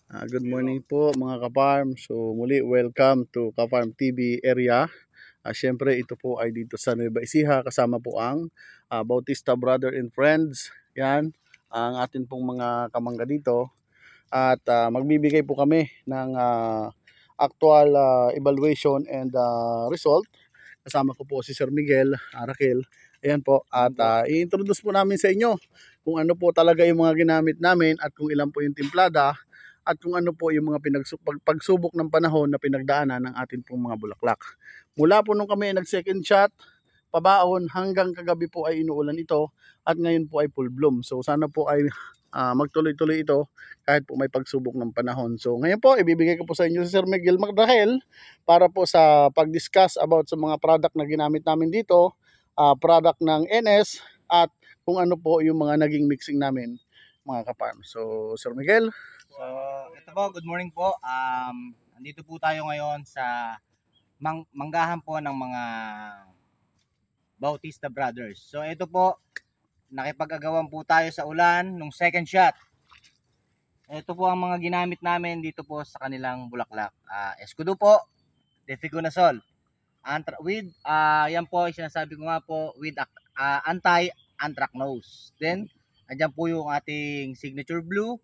Good morning po mga ka-farm. So muli welcome to Ka-Farm TV area. Siyempre ito po ay dito sa Nueva Ecija kasama po ang Bautista Brother and Friends. Yan ang atin pong mga kamangga dito. At magbibigay po kami ng actual evaluation and result. Kasama ko po si Sir Miguel Raquel. Ayan po. At i-introduce po namin sa inyo kung ano po talaga yung mga ginamit namin at kung ilan po yung timplada at kung ano po yung mga pagsubok ng panahon na pinagdaanan ng ating pong mga bulaklak. Mula po nung kami nag-second shot, pabaon hanggang kagabi po ay inuulan ito at ngayon po ay full bloom. So sana po ay magtuloy-tuloy ito kahit po may pagsubok ng panahon. So ngayon po ibibigay ko po sa inyo si Sir Miguel Macrahel para po sa pag-discuss about sa mga product na ginamit namin dito, product ng NS at kung ano po yung mga naging mixing namin mga ka-farm. So Sir Miguel. So, ito po, good morning po. Andito po tayo ngayon sa manggahan po ng mga Bautista Brothers. So, ito po, nakipag-agawan po tayo sa ulan nung second shot. Ito po ang mga ginamit namin dito po sa kanilang bulaklak. Escudo po, Teficonazole. Yan po, sinasabi ko nga po, with anti-anthracnose. Then, andyan po yung ating signature blue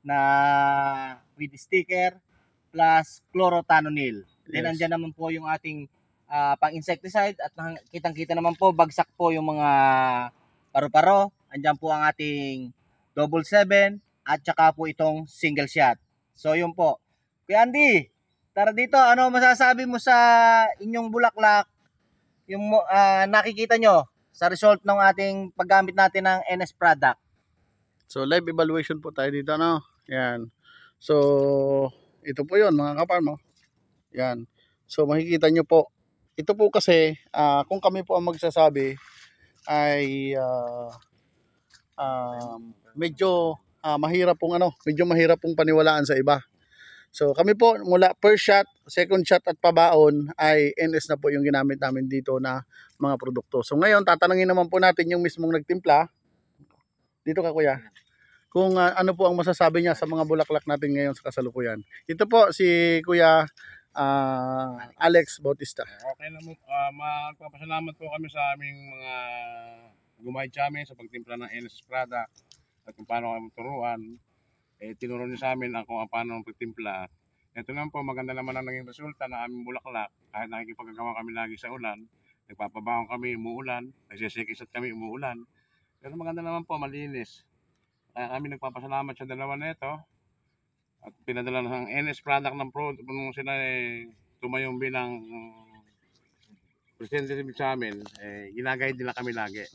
na with sticker plus chlorothalonil. Then andyan naman po yung ating pang-insecticide at kitang-kita naman po bagsak po yung mga paru-paro. Andyan po ang ating double 7 at saka po itong single shot. So yun po. Kuya Andy, tara dito, ano masasabi mo sa inyong bulaklak yung nakikita nyo sa result ng ating paggamit natin ng NS product? So live evaluation po tayo dito, no? Yan. So ito po 'yon mga ka-farm, no? Yan. So makikita nyo po. Ito po kasi kung kami po ang magsasabi ay medyo mahirap pong paniwalaan sa iba. So kami po mula first shot, second shot at pabaon ay NS na po yung ginamit namin dito na mga produkto. So ngayon tatanungin naman po natin yung mismong nagtimpla. Dito ka kuya. Kung ano po ang masasabi niya sa mga bulaklak natin ngayon sa kasalukuyan. Ito po si Kuya Alex Bautista. Okay na mo, magpapasalamat po kami sa aming mga gumahit sa amin sa pagtimpla ng NS product at kung paano kami turuan. Tinuro niyo sa amin kung paano pagtimpla. Ito naman po, maganda naman ang naging resulta ng aming bulaklak. Kahit nakikipagkagawa kami lagi sa ulan, nagpapabangon kami, umuulan, nagsisikisat kami, umuulan. Pero maganda naman po, malinis. Kaya kami nagpapasalamat sa dalawa na ito at pinadala ng NS product ng pro nung sila tumayong bilang representative sa amin, ginagayad nila kami lagi.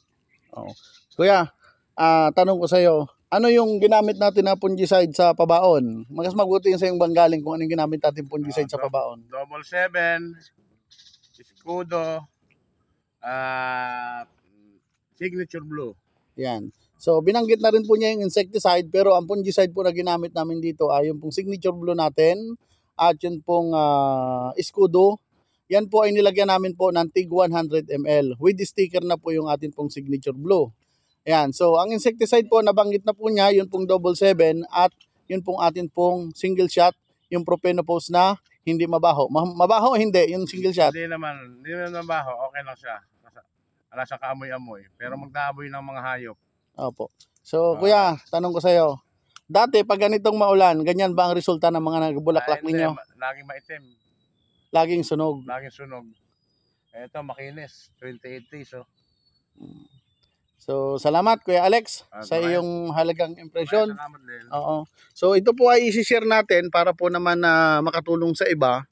Oo. Kuya, tanong ko sa iyo, ano yung ginamit natin na fungicide sa pabaon? Mas mabuti yung sa yung banggaling kung anong ginamit natin fungicide sa pabaon. Double 7, Escudo, signature blue. Yan. So binanggit na rin po niya yung insecticide pero ang fungicide po na ginamit namin dito ay yung pong signature blue natin at yun pong Escudo. Yan po ay nilagyan namin po ng tig 100 ml. With sticker na po yung ating pong signature blue. Ayan. So ang insecticide po nabanggit na po niya yun pong double 7 at yun pong ating pong single shot yung propenopause na hindi mabaho. Mabaho hindi yung single shot. Hindi naman mabaho. Okay lang siya. Wala sa kaamoy-amoy. Pero magdaamoy ng mga hayop. Opo. So, kuya, tanong ko sa iyo. Dati, pag ganitong maulan, ganyan ba ang resulta ng mga nagbulaklak ninyo? Laging maitim. Laging sunog? Laging sunog. Ito, makinis. 28 days, oh. So, salamat, Kuya Alex, sa iyong halagang impresyon. Salamat din. Oo. So, ito po ay isi-share natin para po naman na makatulong sa iba.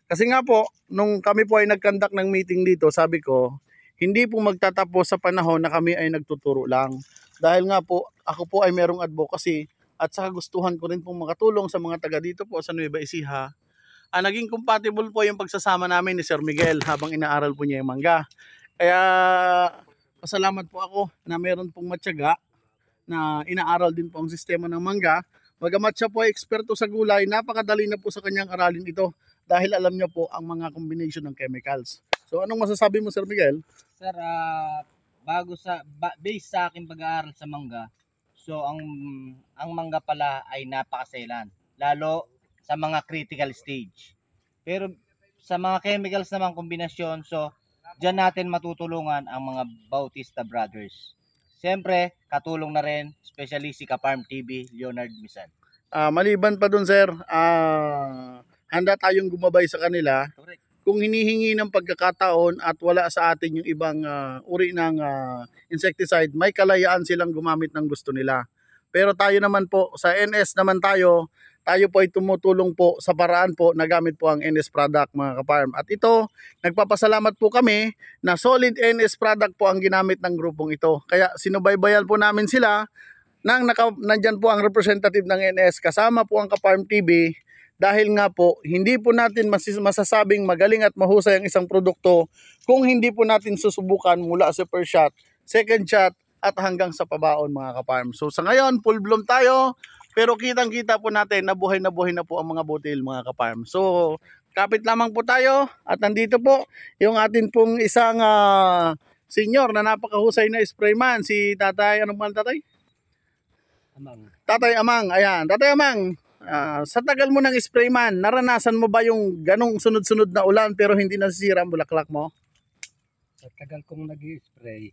Kasi nga po, nung kami po ay nag-conduct ng meeting dito, sabi ko, hindi po magtatapos sa panahon na kami ay nagtuturo lang. Dahil nga po, ako po ay merong advocacy at saka gustuhan ko rin pong makatulong sa mga taga dito po sa Nueva Ecija. Naging compatible po yung pagsasama namin ni Sir Miguel habang inaaral po niya yung mangga. Kaya pasalamat po ako na meron pong matyaga na inaaral din po ang sistema ng mangga. Bagamat siya po ay eksperto sa gulay, napakadali na po sa kanyang aralin ito dahil alam niya po ang mga combination ng chemicals. So anong masasabi mo Sir Miguel? Sir, based sa aking pag-aaral sa mangga, so ang mangga pala ay napakaselan. lalo sa mga critical stage. Pero sa mga chemicals naman kombinasyon, so diyan natin matutulungan ang mga Bautista Brothers. Siyempre, katulong na rin, especially si Kaparm TV, Leonard Misan. Maliban pa dun sir, handa tayong gumabay sa kanila Correct. kung hinihingi ng pagkakataon at wala sa atin yung ibang uri ng insecticide, may kalayaan silang gumamit ng gusto nila. Pero tayo naman po, sa NS naman tayo po ay tumutulong po sa paraan po na gamit po ang NS product mga kaparm. At ito, nagpapasalamat po kami na solid NS product po ang ginamit ng grupong ito. Kaya sinubaybayan po namin sila nang nandyan po ang representative ng NS kasama po ang Kaparm TV. Dahil nga po, hindi po natin masasabing magaling at mahusay ang isang produkto kung hindi po natin susubukan mula sa first shot, second shot, at hanggang sa pabaon mga kaparm. So sa ngayon, full bloom tayo, pero kitang-kita po natin na buhay na po ang mga butil mga kaparm. So kapit lamang po tayo at nandito po yung atin pong isang senior na napakahusay na sprayman, si Tatay, anong mahal Tatay? Amang. Tatay Amang, ayan. Tatay Amang, sa tagal mo ng sprayman, naranasan mo ba yung ganong sunod-sunod na ulan pero hindi nasisira ang bulaklak mo? Sa tagal kong nag-i-spray,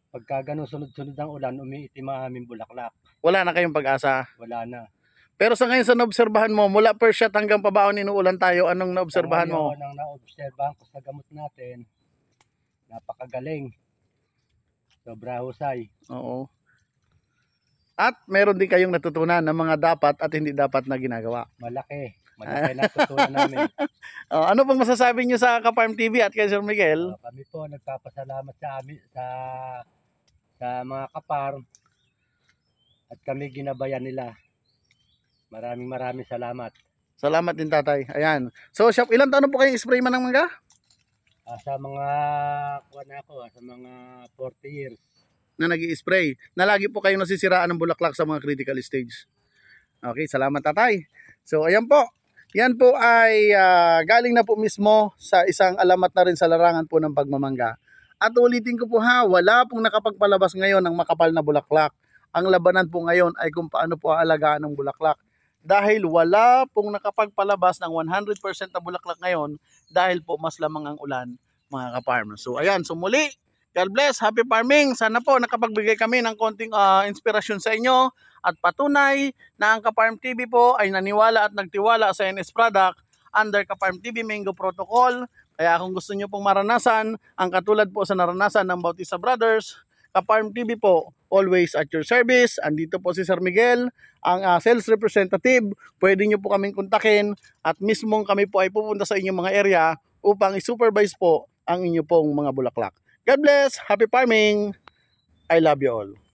pagka ganun sunod-sunod ang ulan, umiitim ang aming bulaklak. Wala na kayong pag-asa. Wala na. Pero sa ngayon sa naobserbahan mo, mula first shot hanggang pabaon inuulan tayo, anong naobserbahan mo? Ang naobserbahan ko sa gamot natin, napakagaling. Sobra husay. Oo. At meron din kayong natutunan ng mga dapat at hindi dapat na ginagawa. Malaki. Malaki natutunan namin. Ano pong masasabi niyo sa Kaparm TV at kay Sir Miguel? Kami po nagpapasalamat sa amin sa mga kaparm at kami ginabayan nila. Maraming salamat. Salamat din Tatay. Ayan. So, shop, ilang taon po kayong sprayman ng mangga? Sa mga sa mga 40 years. Na nag-i-spray, na lagi po kayong nasisiraan ng bulaklak sa mga critical stage. Okay, salamat Tatay. So ayan po, yan po ay galing na po mismo sa isang alamat na rin sa larangan po ng pagmamangga. At ulitin ko po wala pong nakapagpalabas ngayon ng makapal na bulaklak. Ang labanan po ngayon ay kung paano po aalagaan ng bulaklak. Dahil wala pong nakapagpalabas ng 100% na bulaklak ngayon dahil po mas lamang ang ulan mga kaparm. So ayan, muli, God bless, happy farming. Sana po nakapagbigay kami ng konting inspirasyon sa inyo at patunay na ang Kaparm TV po ay naniwala at nagtiwala sa NS product under Kaparm TV Mango Protocol. Kaya kung gusto nyo pong maranasan ang katulad po sa naranasan ng Bautista Brothers, Kaparm TV po, always at your service. Andito po si Sir Miguel, ang sales representative. Pwede nyo po kaming kontakin at mismong kami po ay pupunta sa inyong mga area upang i-supervise po ang inyo pong mga bulaklak. God bless, happy farming, I love you all.